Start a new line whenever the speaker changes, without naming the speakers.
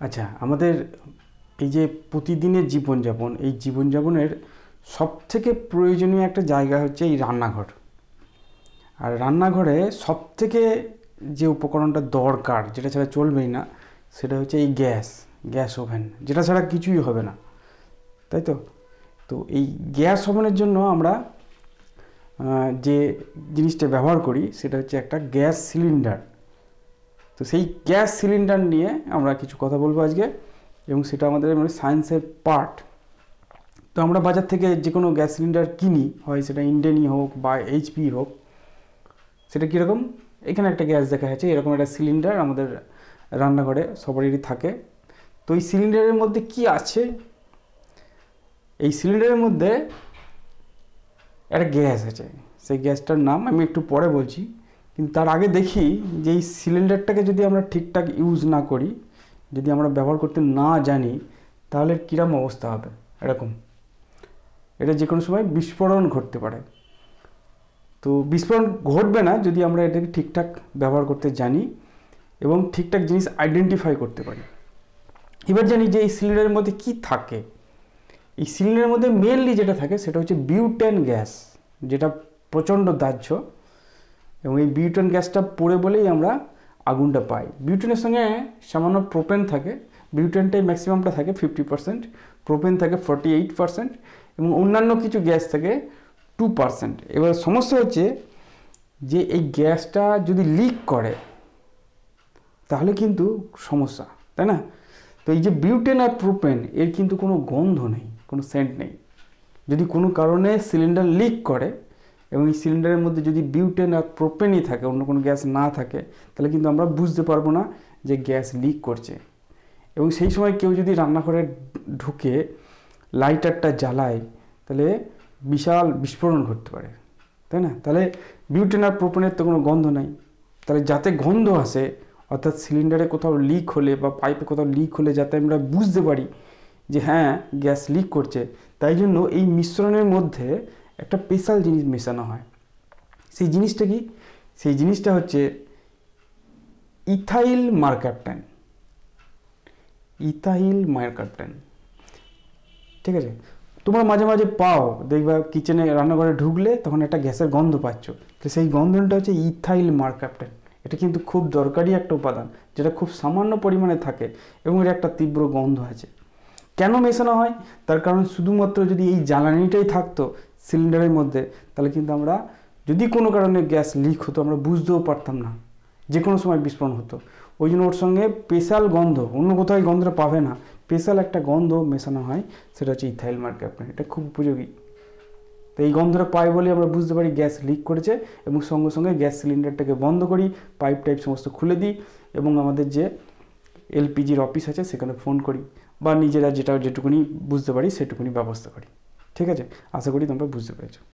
আচ্ছা, আমাদের এই যে প্রতিদিনের জীবনযাপন, এই জীবনযাপনের সবথেকে প্রয়োজনীয় একটা জায়গা হচ্ছে এই রান্নাঘর। আর রান্নাঘরে সবথেকে যে উপকরণটা দরকার, যেটা ছাড়া চলবেই না, সেটা হচ্ছে এই গ্যাস ওভেন, যেটা ছাড়া কিছুই হবে না, তাই তো? তো এই গ্যাস ওভেনের জন্য আমরা যে জিনিসটা ব্যবহার করি সেটা হচ্ছে একটা গ্যাস সিলিন্ডার। তো সেই গ্যাস সিলিন্ডার নিয়ে আমরা কিছু কথা বলবো আজকে, এবং সেটা আমাদের মানে সায়েন্সের পার্ট। তো আমরা বাজার থেকে যে কোনো গ্যাস সিলিন্ডার কিনি, হয় সেটা ইন্ডেনই হোক বা এইচপি হোক, সেটা কীরকম, এখানে একটা গ্যাস দেখা যাচ্ছে, এরকম একটা সিলিন্ডার আমাদের রান্নাঘরে সবারই থাকে। তো এই সিলিন্ডারের মধ্যে কি আছে? এই সিলিন্ডারের মধ্যে একটা গ্যাস আছে, সেই গ্যাসটার নাম আমি একটু পরে বলছি। কিন্তু তার আগে দেখি যে এই সিলিন্ডারটাকে যদি আমরা ঠিকঠাক ইউজ না করি, যদি আমরা ব্যবহার করতে না জানি, তাহলে কীরকম অবস্থা হবে। এরকম এটা যে কোনো সময় বিস্ফোরণ ঘটতে পারে। তো বিস্ফোরণ ঘটবে না যদি আমরা এটাকে ঠিকঠাক ব্যবহার করতে জানি এবং ঠিকঠাক জিনিস আইডেন্টিফাই করতে পারি। এবার জানি যে এই সিলিন্ডারের মধ্যে কি থাকে। এই সিলিন্ডারের মধ্যে মেনলি যেটা থাকে সেটা হচ্ছে বিউটেন গ্যাস, যেটা প্রচণ্ড দাহ্য, এবং এই বিউটেন গ্যাসটা পড়ে বলেই আমরা আগুনটা পাই। বিউটেনের সঙ্গে সামান্য প্রোপেন থাকে, বিউটেনটাই ম্যাক্সিমামটা থাকে 50%, প্রোপেন থাকে 48%, এবং অন্যান্য কিছু গ্যাস থাকে 2%। এবার সমস্যা হচ্ছে যে এই গ্যাসটা যদি লিক করে তাহলে কিন্তু সমস্যা, তাই না? তো এই যে বিউটেন আর প্রোপেন, এর কিন্তু কোনো গন্ধ নেই, কোনো সেন্ট নেই। যদি কোনো কারণে সিলিন্ডার লিক করে এবং এই সিলিন্ডারের মধ্যে যদি বিউটেন আর প্রোপেনই থাকে, অন্য কোনো গ্যাস না থাকে, তাহলে কিন্তু আমরা বুঝতে পারবো না যে গ্যাস লিক করছে। এবং সেই সময় কেউ যদি রান্নাঘরে ঢুকে লাইটারটা জ্বালায়, তাহলে বিশাল বিস্ফোরণ ঘটতে পারে, তাই না? তাহলে বিউটেন আর প্রোপেনের তো কোনো গন্ধ নাই। তাহলে যাতে গন্ধ আসে, অর্থাৎ সিলিন্ডারে কোথাও লিক হলে বা পাইপে কোথাও লিক হলে যাতে আমরা বুঝতে পারি যে হ্যাঁ গ্যাস লিক করছে, তাই জন্য এই মিশ্রণের মধ্যে একটা স্পেশাল জিনিস মেশানো হয়। সেই জিনিসটা কি? সেই জিনিসটা হচ্ছে ইথাইল মারক্যাপটান। ইথাইল মারক্যাপটান, ঠিক আছে? তোমরা মাঝে মাঝে পাও, দেখবা কিচেনে রান্নাঘরে ঢুকলে তখন একটা গ্যাসের গন্ধ পাচ্ছ, তো সেই গন্ধটা হচ্ছে ইথাইল মারক্যাপটান। এটা কিন্তু খুব দরকারি একটা উপাদান, যেটা খুব সামান্য পরিমাণে থাকে এবং এর একটা তীব্র গন্ধ আছে। কেন মেশানো হয়? তার কারণ শুধুমাত্র যদি এই জ্বালানিটাই থাকতো সিলিন্ডারের মধ্যে, তাহলে কিন্তু আমরা যদি কোনো কারণে গ্যাস লিক হতো আমরা বুঝতেও পারতাম না, যে কোনো সময় বিস্ফোরণ হতো। ওই জন্য ওর সঙ্গে স্পেশাল গন্ধ, অন্য কোথাও গন্ধটা পাবে না, স্পেশাল একটা গন্ধ মেশানো হয়, সেটা হচ্ছে ইথাইল মারক্যাপটান। এটা খুব উপযোগী। তো এই গন্ধটা পাই বলে আমরা বুঝতে পারি গ্যাস লিক করেছে, এবং সঙ্গে সঙ্গে গ্যাস সিলিন্ডারটাকে বন্ধ করি, পাইপ টাইপ সমস্ত খুলে দিই, এবং আমাদের যে এলপিজির অফিস আছে সেখানে ফোন করি, বা নিজেরা যেটুকুনি বুঝতে পারি সেটুকুনি ব্যবস্থা করি। ঠিক আছে? আশা করি তোমরা বুঝতে পেরেছো।